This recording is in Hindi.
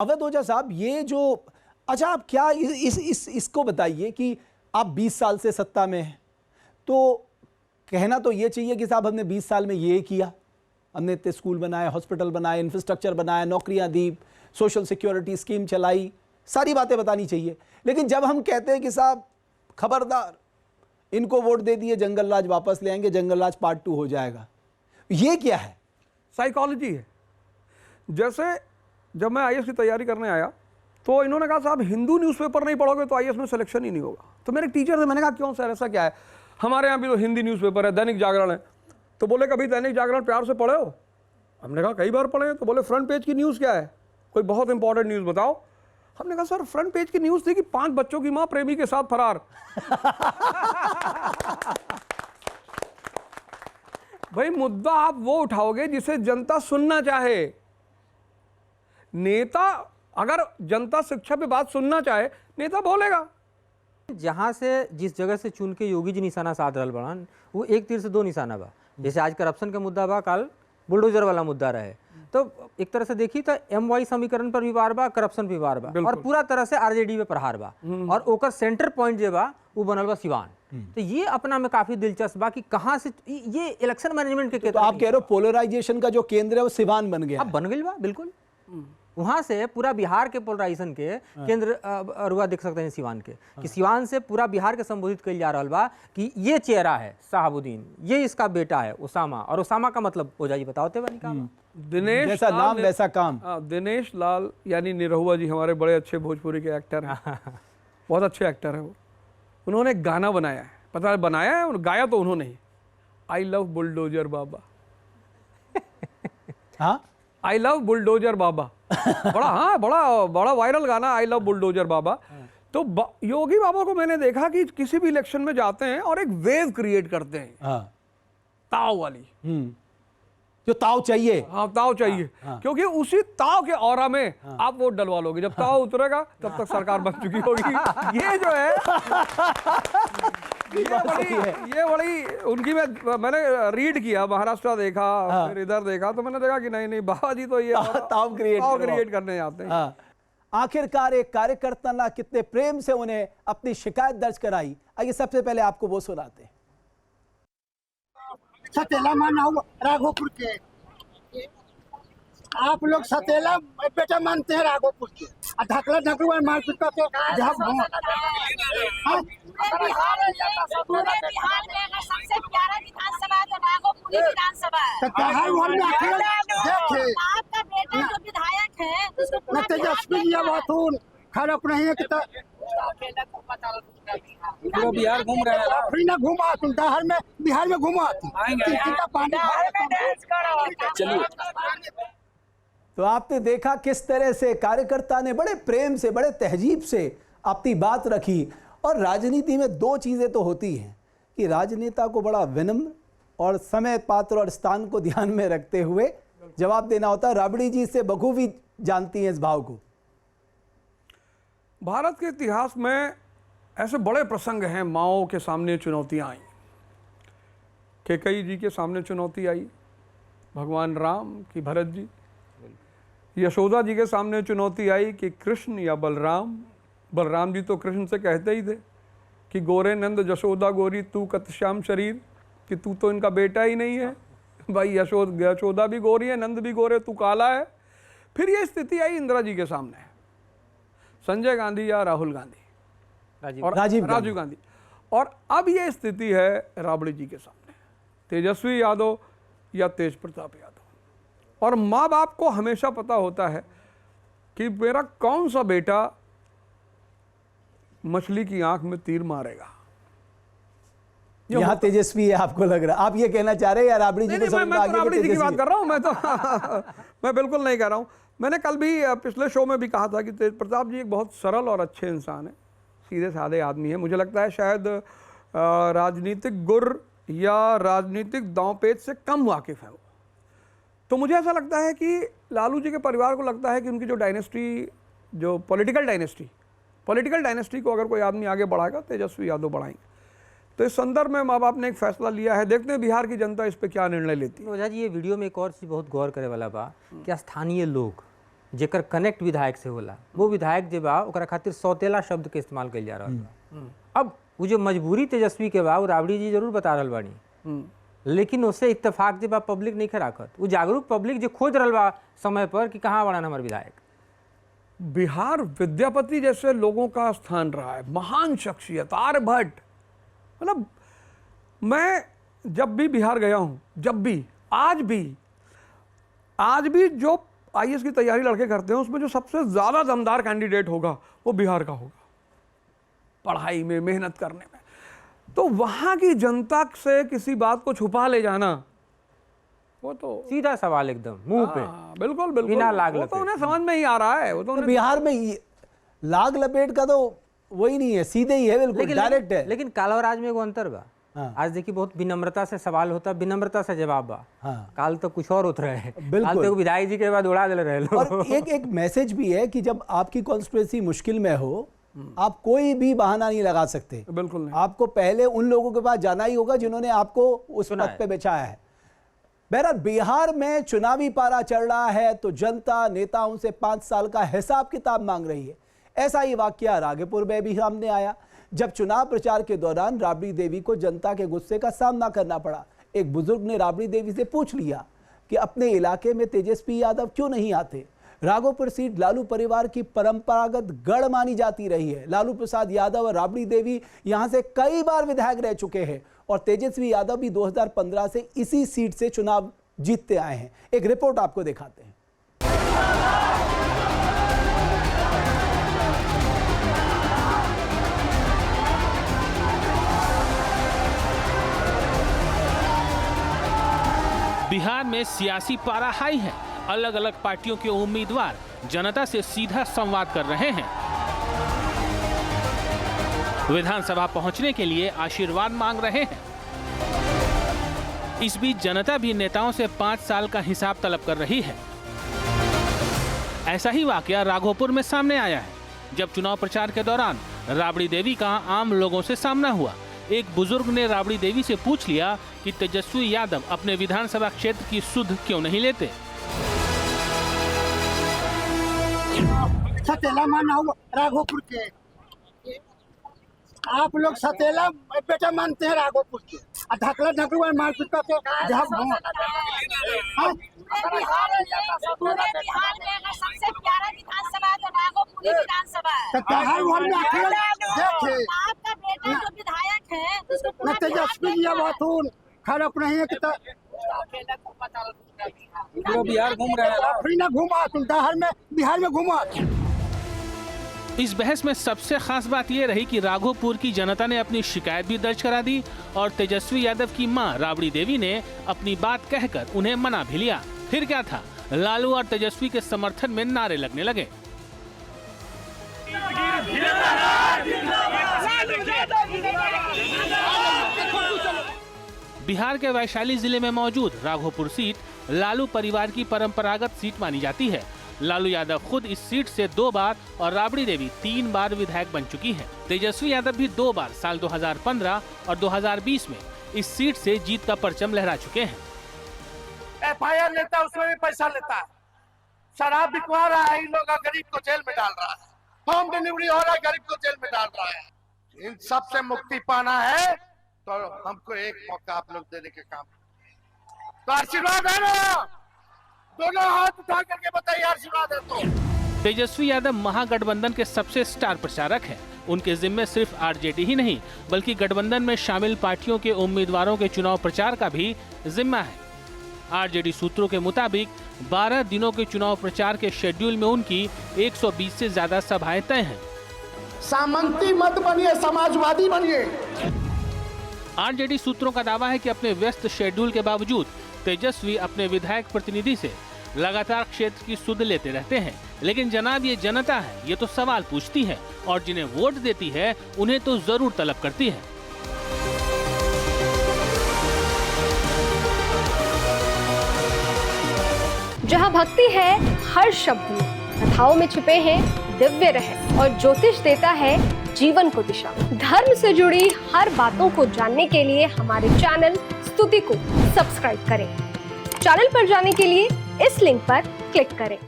अवध ओझा साहब, ये जो अच्छा, आप क्या इसको बताइए कि आप 20 साल से सत्ता में हैं, तो कहना तो ये चाहिए कि साहब हमने 20 साल में ये किया, हमने इतने स्कूल बनाए, हॉस्पिटल बनाए, इंफ्रास्ट्रक्चर बनाया, नौकरियां दी, सोशल सिक्योरिटी स्कीम चलाई, सारी बातें बतानी चाहिए। लेकिन जब हम कहते हैं कि साहब खबरदार, इनको वोट दे दिए, जंगल राज वापस ले आएंगे, जंगल राज पार्ट 2 हो जाएगा, ये क्या है? साइकोलॉजी है। जैसे जब मैं आईएएस की तैयारी करने आया तो इन्होंने कहा साहब हिंदू न्यूज़पेपर नहीं पढ़ोगे तो आईएएस में सिलेक्शन ही नहीं होगा। तो मेरे टीचर थे, मैंने कहा क्यों सर, ऐसा क्या है? हमारे यहाँ भी तो हिंदी न्यूज़पेपर है, दैनिक जागरण है। तो बोले कभी दैनिक जागरण प्यार से पढ़े हो? हमने कहा कई बार पढ़े। तो बोले फ्रंट पेज की न्यूज़ क्या है, कोई बहुत इंपॉर्टेंट न्यूज़ बताओ। हमने कहा सर फ्रंट पेज की न्यूज़ थी कि 5 बच्चों की माँ प्रेमी के साथ फरार। भाई मुद्दा आप वो उठाओगे जिसे जनता सुनना चाहे। नेता अगर जनता शिक्षा पे बात सुनना चाहे, नेता बोलेगा। जहां से जिस जगह से चुन के योगी जी निशाना साध रहल बड़न, वो एक तीर से 2 निशाना बा। जैसे आज करप्शन का मुद्दा बा, कल बुलडोजर वाला मुद्दा रहे। तो एक तरह से देखी तो MY समीकरण पर भी वार बा, करप्शन पे वार बा, और पूरा तरह से RJD पे प्रहार बा, और ओकर सेंटर पॉइंट जो बा वो बनल बा सिवान। तो ये अपना में काफी दिलचस्प बा कि कहां से ये इलेक्शन मैनेजमेंट के तो आप कह रहे हो पोलराइजेशन का जो केंद्र है वो सिवान बन गया? अब बन गई बा, बिल्कुल। वहां से पूरा बिहार के पोलराइजेशन के केंद्र रुआ देख सकते हैं सिवान के, कि सिवान से पूरा बिहार के संबोधित किया जा रहा बा कि ये चेहरा है शहाबुद्दीन, ये इसका बेटा है उसामा, और उसामा का मतलब हो जाए बताओते बनी काम। दिनेश जैसा नाम वैसा काम। दिनेश लाल यानी निरहुआ जी हमारे बड़े अच्छे भोजपुरी के एक्टर हैं। बहुत अच्छे एक्टर हैं वो। उन्होंने एक गाना बनाया है, पता है बनाया है, गाया तो उन्होंने ही, आई लव बुलडोजर बाबा। हाँ, आई लव बुलडोजर बाबा। बड़ा वायरल गाना, आई लव बुलडोजर बाबा। तो योगी बाबा को मैंने देखा कि किसी भी इलेक्शन में जाते हैं और एक वेव क्रिएट करते हैं। हाँ, ताव वाली, जो ताव चाहिए। हाँ ताव चाहिए। क्योंकि उसी ताव के ऑरा में आप वोट डलवा लोगे। जब ताव उतरेगा तब तक सरकार बन चुकी होगी। ये जो है ये बड़ी उनकी मैंने रीड किया, महाराष्ट्र देखा, फिर इधर देखा, तो मैंने देखा कि नहीं बाबा जी तो ये ताव क्रिएट करने जाते हैं। आखिरकार एक कार्यकर्ता ने कितने प्रेम से उन्हें अपनी शिकायत दर्ज कराई, आइए सबसे पहले आपको वो सुनाते हैं। सतेला माना हुआ राघोपुर के, आप लोग सतेला बेटा मानते हैं राघोपुर के, ढकला ढकलू मारपीट करके पूरे बिहार में अगर सबसे प्यारा विधानसभा तो राघोपुरी विधानसभा है। आपका बेटा जो विधायक है उसको पूरा तेजस्वी जी अब खड़प नहीं है कि पूरा बिहार घूम रहे हैं। फ्री ना घुमा तुम बिहार में घुमा चलिए। तो आपने देखा किस तरह से कार्यकर्ता ने बड़े प्रेम से, बड़े तहजीब से अपनी बात रखी। और राजनीति में 2 चीज़ें तो होती हैं कि राजनेता को बड़ा विनम्र और समय, पात्र और स्थान को ध्यान में रखते हुए जवाब देना होता है। राबड़ी जी इससे बखूबी जानती हैं इस भाव को। भारत के इतिहास में ऐसे बड़े प्रसंग हैं। माओ के सामने चुनौतियां आई, कैकेयी जी के सामने चुनौती आई, भगवान राम की भरत जी, यशोदा जी के सामने चुनौती आई कि कृष्ण या बलराम। बलराम जी तो कृष्ण से कहते ही थे कि गोरे नंद यशोदा गोरी तू कत श्याम शरीर, कि तू तो इनका बेटा ही नहीं है भाई। यशोदा भी गोरी है, नंद भी गोरे, तू काला है। फिर ये स्थिति आई इंदिरा जी के सामने, संजय गांधी या राहुल गांधी और राजीव गांधी। और अब ये स्थिति है राबड़ी जी के सामने, तेजस्वी यादव या तेज प्रताप यादव। और माँ बाप को हमेशा पता होता है कि मेरा कौन सा बेटा मछली की आंख में तीर मारेगा। यहाँ तेजस्वी है आपको लग रहा, आप ये कहना चाह रहे हैं या राबड़ी जी को? मैं तो राबड़ी जी की बात कर रहा हूँ, मैं तो मैं बिल्कुल नहीं कह रहा हूँ। मैंने कल भी पिछले शो में भी कहा था कि तेज प्रताप जी एक बहुत सरल और अच्छे इंसान है, सीधे साधे आदमी है। मुझे लगता है शायद राजनीतिक गुर या राजनीतिक दांवपेच से कम वाकिफ़ है वो। तो मुझे ऐसा लगता है कि लालू जी के परिवार को लगता है कि उनकी जो डायनेस्टी, जो पॉलिटिकल डायनेस्टी को अगर कोई आदमी आगे बढ़ाएगा, तेजस्वी यादव बढ़ाएंगे। तो इस संदर्भ में माँ बाप ने एक फैसला लिया है। देखते हैं बिहार की जनता इस पे क्या निर्णय लेती है। ओझा जी, ये वीडियो में एक और चीज़ बहुत गौर करे वाला बा कि स्थानीय लोग जेकर कनेक्ट विधायक से होला, वो विधायक जे बा ओकरा खातिर सौतेला शब्द के इस्तेमाल कइल जा रहल बा। अब वो जो मजबूरी तेजस्वी के बा वो राबड़ी जी जरूर बता रहल बानी, लेकिन उससे इत्तेफाक जे बा पब्लिक नहीं राखत। वो जागरूक पब्लिक जो खोज रहल बा समय पर कि कहाँ बड़ा हमारे विधायक। बिहार विद्यापति जैसे लोगों का स्थान रहा है, महान शख्सियत आर्यभट्ट। मतलब मैं जब भी बिहार गया हूँ, जब भी आज भी जो आईएएस की तैयारी लड़के करते हैं उसमें जो सबसे ज़्यादा दमदार कैंडिडेट होगा वो बिहार का होगा, पढ़ाई में, मेहनत करने में। तो वहाँ की जनता से किसी बात को छुपा ले जाना, वो तो सीधा सवाल एकदम मुंह पे, बिल्कुल बिल्कुल, बिना लाग वो तो उन्हें समझ में ही आ रहा है। वो तो तो बिहार में लाग लपेट का तो वही नहीं है, सीधे ही है, बिल्कुल डायरेक्ट है। लेकिन काल और आज में एगो अंतर बा। आज देखिए बहुत विनम्रता से सवाल होता, विनम्रता से जवाब बा। काल तो कुछ और होता रहे, काल तो विधायक जी के बाद उड़ा दे रहे लोग। और एक मैसेज भी है कि जब आपकी कॉन्स्टिट्यूएंसी मुश्किल में हो, आप कोई भी बहाना नहीं लगा सकते। बिल्कुल नहीं। आपको पहले उन लोगों के पास जाना ही होगा जिन्होंने आपको उस पद पे बिछाया है। बहरहाल बिहार में चुनावी पारा चढ़ रहा है तो जनता नेताओं से 5 साल का हिसाब किताब मांग रही है। ऐसा ही वाकया राघोपुर में भी सामने आया, जब चुनाव प्रचार के दौरान राबड़ी देवी को जनता के गुस्से का सामना करना पड़ा। एक बुजुर्ग ने राबड़ी देवी से पूछ लिया कि अपने इलाके में तेजस्वी यादव क्यों नहीं आते। राघोपुर सीट लालू परिवार की परंपरागत गढ़ मानी जाती रही है। लालू प्रसाद यादव और राबड़ी देवी यहां से कई बार विधायक रह चुके हैं और तेजस्वी यादव भी 2015 से इसी सीट से चुनाव जीतते आए हैं। एक रिपोर्ट आपको दिखाते हैं। बिहार में सियासी पारा हाई है। अलग अलग पार्टियों के उम्मीदवार जनता से सीधा संवाद कर रहे हैं। विधानसभा पहुंचने के लिए आशीर्वाद मांग रहे हैं। इस बीच जनता भी नेताओं से 5 साल का हिसाब तलब कर रही है। ऐसा ही वाकया राघोपुर में सामने आया है, जब चुनाव प्रचार के दौरान राबड़ी देवी का आम लोगों से सामना हुआ। एक बुजुर्ग ने राबड़ी देवी से पूछ लिया कि तेजस्वी यादव अपने विधानसभा क्षेत्र की सुध क्यों नहीं लेते। सतेला माना हुआ राघोपुर के, आप लोग सतेला बेटा मानते हैं राघोपुर के, ढकला ढकलू मारपीट करके पूरे बिहार में अगर सबसे प्यारा विधानसभा तो राघोपुर विधानसभा है। देखे आपका बेटा जो विधायक है उसको न तेजस्वी यादव खड़प नहीं है कि पूरा बिहार घूम रहे हैं ना। घुमा तुम बिहार में घुमा। इस बहस में सबसे खास बात यह रही कि राघोपुर की जनता ने अपनी शिकायत भी दर्ज करा दी और तेजस्वी यादव की मां राबड़ी देवी ने अपनी बात कहकर उन्हें मना भी लिया। फिर क्या था, लालू और तेजस्वी के समर्थन में नारे लगने लगे। बिहार के वैशाली जिले में मौजूद राघोपुर सीट लालू परिवार की परंपरागत सीट मानी जाती है। लालू यादव खुद इस सीट से 2 बार और राबड़ी देवी 3 बार विधायक बन चुकी है। तेजस्वी यादव भी 2 बार साल 2015 और 2020 में इस सीट से जीत का परचम लहरा चुके हैं। FIR लेता है उसमें भी पैसा लेता है, शराब बिकवा रहा है, इन लोग गरीब को जेल में डाल रहा है, होम डिलीवरी हो रहा है, गरीब को जेल में डाल रहा है। इन सब से मुक्ति पाना है तो हमको एक मौका आप लोग देने के काम, तो आशीर्वाद है ना, दोनों हाथ उठा करके बताइए आशीर्वाद है तो। तेजस्वी यादव महागठबंधन के सबसे स्टार प्रचारक हैं। उनके जिम्मे सिर्फ आरजेडी ही नहीं बल्कि गठबंधन में शामिल पार्टियों के उम्मीदवारों के चुनाव प्रचार का भी जिम्मा है। आरजेडी सूत्रों के मुताबिक 12 दिनों के चुनाव प्रचार के शेड्यूल में उनकी 120 से ज्यादा सभाएं तय हैं। सामंती मत बनिए, समाजवादी बनिए। आरजेडी सूत्रों का दावा है कि अपने व्यस्त शेड्यूल के बावजूद तेजस्वी अपने विधायक प्रतिनिधि से लगातार क्षेत्र की सुध लेते रहते हैं। लेकिन जनाब, ये जनता है, ये तो सवाल पूछती है और जिन्हें वोट देती है उन्हें तो जरूर तलब करती है। जहाँ भक्ति है हर शब्द में, कथाओं में छुपे हैं दिव्य रहस्य और ज्योतिष देता है जीवन को दिशा। धर्म से जुड़ी हर बातों को जानने के लिए हमारे चैनल स्तुति को सब्सक्राइब करें। चैनल पर जाने के लिए इस लिंक पर क्लिक करें।